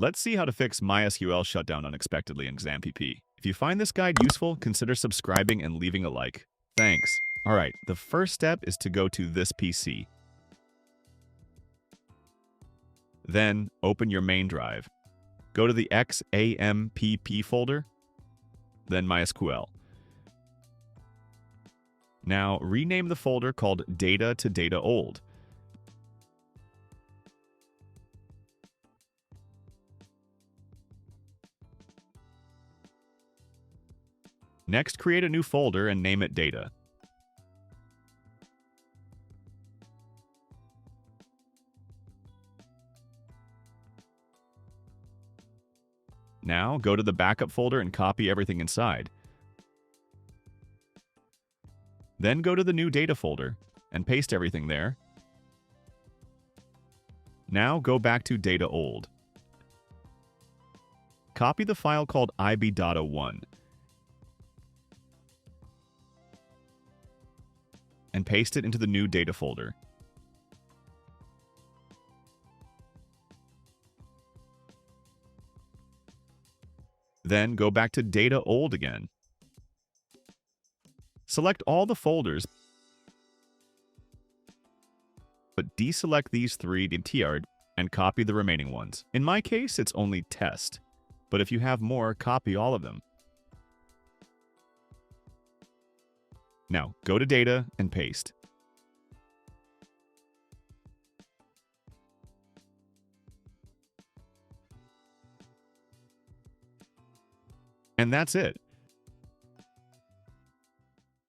Let's see how to fix MySQL Shutdown unexpectedly in XAMPP. If you find this guide useful, consider subscribing and leaving a like. Thanks. Alright, the first step is to go to this PC. Then, open your main drive. Go to the XAMPP folder, then MySQL. Now, rename the folder called Data to Data Old. Next, create a new folder and name it Data. Now, go to the backup folder and copy everything inside. Then go to the new Data folder and paste everything there. Now go back to Data Old. Copy the file called ib.01 and paste it into the new Data folder. Then go back to Data Old again. Select all the folders, but deselect these three in TR and copy the remaining ones. In my case, it's only test, but if you have more, copy all of them. Now, go to Data and paste. And that's it.